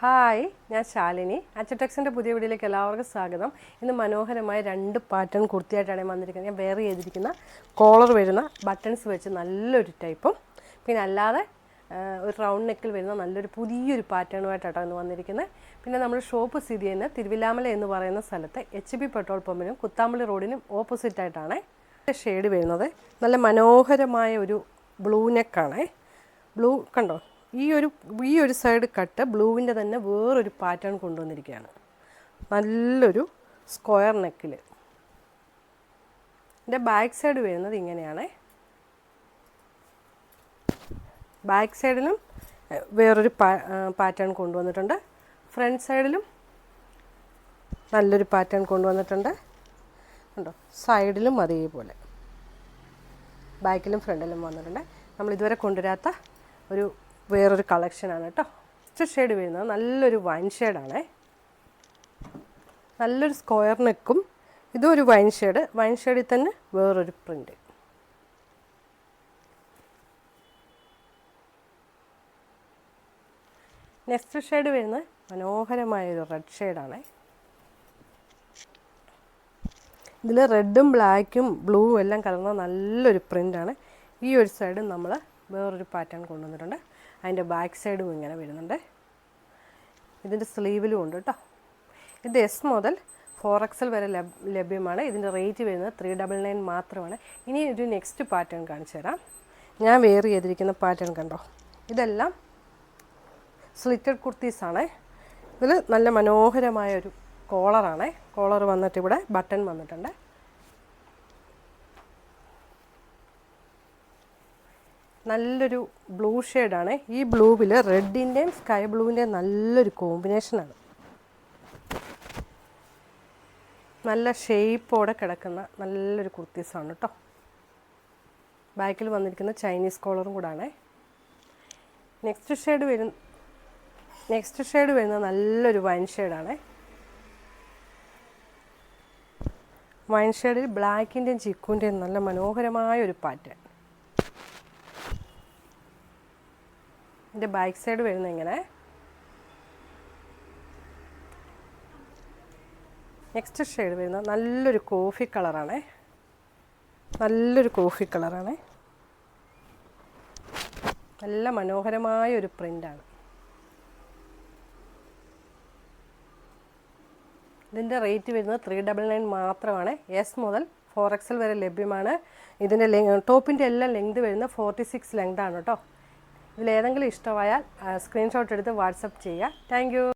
Hi, ഞാൻ ശാലിനി. അച്ചടെക്സിൻ്റെ പുതിയ വീഡിയോയിലേക്ക് എല്ലാവർക്കും സ്വാഗതം. ഇന്ന് മനോഹരമായ 2 പാറ്റേൺ കുർത്തിയായിട്ടാണ് ഞാൻ വന്നിരിക്കുന്നത്. ഞാൻ വെയർ ചെയ്തിരിക്കുന്ന കോളർ വരുന്ന ബട്ടൺസ് വെച്ച് നല്ലൊരു ടൈപ്പും പിന്നെ അല്ലാതെ ഒരു റൗണ്ട് നെക്കിൽ വരുന്ന നല്ലൊരു പുതിയൊരു പാറ്റേണുമായിട്ടാണ് ഇന്ന് വന്നിരിക്കുന്നത്. പിന്നെ നമ്മൾ ഷോപ്പ് സ്ഥിതി ചെയ്യുന്ന തിരുവില്ലാമല എന്ന് പറയുന്ന സ്ഥലത്ത് HB പെട്രോൾ പമ്പിനും കുത്താമ്പള്ളി റോഡിനും ഓപ്പോസിറ്റായിട്ടാണ് ഷെയ്ഡ് വരുന്നത്. നല്ല മനോഹരമായ ഒരു ബ്ലൂ നെക്കാണ്. ബ്ലൂ കണ്ടോ, ഈ ഒരു സൈഡ് കട്ട് ബ്ലൂവിൻ്റെ തന്നെ വേറൊരു പാറ്റേൺ കൊണ്ടുവന്നിരിക്കുകയാണ്. നല്ലൊരു സ്ക്വയർ നെക്കിൽ. ഇതിൻ്റെ ബാക്ക് സൈഡ് വരുന്നത് ഇങ്ങനെയാണ്. ബാക്ക് സൈഡിലും വേറൊരു പാറ്റേൺ കൊണ്ടുവന്നിട്ടുണ്ട്. ഫ്രണ്ട് സൈഡിലും നല്ലൊരു പാറ്റേൺ കൊണ്ടുവന്നിട്ടുണ്ട്. കണ്ടോ, സൈഡിലും അതേപോലെ ബാക്കിലും ഫ്രണ്ടിലും വന്നിട്ടുണ്ട്. നമ്മൾ ഇതുവരെ കൊണ്ടുവരാത്ത ഒരു വേറൊരു കളക്ഷനാണ് കേട്ടോ. ഫസ്റ്റ് ഷെയ്ഡ് വരുന്നത് നല്ലൊരു വൈൻ ഷെയ്ഡാണ്. നല്ലൊരു സ്ക്വയർ നെക്കും ഇതും ഒരു വൈൻ ഷെയ്ഡിൽ തന്നെ വേറൊരു പ്രിൻ്റ്. നെക്സ്റ്റ് ഷെയ്ഡ് വരുന്നത് മനോഹരമായൊരു റെഡ് ഷെയ്ഡാണ്. ഇതിൽ റെഡും ബ്ലാക്കും ബ്ലൂവും എല്ലാം കലർന്ന നല്ലൊരു പ്രിൻ്റാണ്. ഈ ഒരു സൈഡും നമ്മൾ വേറൊരു പാറ്റേൺ കൊണ്ടുവന്നിട്ടുണ്ട്. അതിൻ്റെ ബാക്ക് സൈഡും ഇങ്ങനെ വരുന്നുണ്ട്. ഇതിൻ്റെ സ്ലീവിലും ഉണ്ട് കേട്ടോ. ഇത് S മുതൽ 4XL വരെ ലഭ്യമാണ്. ഇതിൻ്റെ റേറ്റ് വരുന്നത് 399 മാത്രമാണ്. ഇനി ഒരു നെക്സ്റ്റ് പാറ്റേൺ കാണിച്ചു തരാം. ഞാൻ വെയർ ചെയ്തിരിക്കുന്ന പാറ്റേൺ കണ്ടോ, ഇതെല്ലാം സ്ലിറ്റഡ് കുർത്തീസാണ്. ഇതിൽ നല്ല മനോഹരമായൊരു കോളറാണ്. കോളർ വന്നിട്ട് ഇവിടെ ബട്ടൺ വന്നിട്ടുണ്ട്. നല്ലൊരു ബ്ലൂ ഷെയ്ഡാണ്. ഈ ബ്ലൂവിൽ റെഡിൻ്റെയും സ്കൈ ബ്ലൂവിൻ്റെയും നല്ലൊരു കോമ്പിനേഷനാണ്. നല്ല ഷേപ്പോടെ കിടക്കുന്ന നല്ലൊരു കുർത്തീസാണ് കേട്ടോ. ബാക്കിൽ വന്നിരിക്കുന്ന ചൈനീസ് കോളറും കൂടാണ്. നെക്സ്റ്റ് ഷെയ്ഡ് വരുന്നത് നല്ലൊരു വൈൻ ഷെയ്ഡാണ്. വൈൻ ഷെയ്ഡിൽ ബ്ലാക്കിൻ്റെയും ചിക്കുൻ്റെയും നല്ല മനോഹരമായ ഒരു പാറ്റേൺ. ഇതിൻ്റെ ബാക്ക് സൈഡ് വരുന്നത് ഇങ്ങനെ. നെക്സ്റ്റ് ഷെയ്ഡ് വരുന്നത് നല്ലൊരു കോഫി കളറാണ്. നല്ല മനോഹരമായ ഒരു പ്രിൻ്റാണ്. ഇതിൻ്റെ റേറ്റ് വരുന്നത് 399 മാത്രമാണ്. S മുതൽ 4XL വരെ ലഭ്യമാണ്. ഇതിൻ്റെ ടോപ്പിൻ്റെ എല്ലാം ലെങ്ത് വരുന്നത് 46 ലെങ്താണ് കേട്ടോ. ഇതിലേതെങ്കിലും ഇഷ്ടമായാൽ സ്ക്രീൻഷോട്ട് എടുത്ത് വാട്സപ്പ് ചെയ്യുക. Thank you.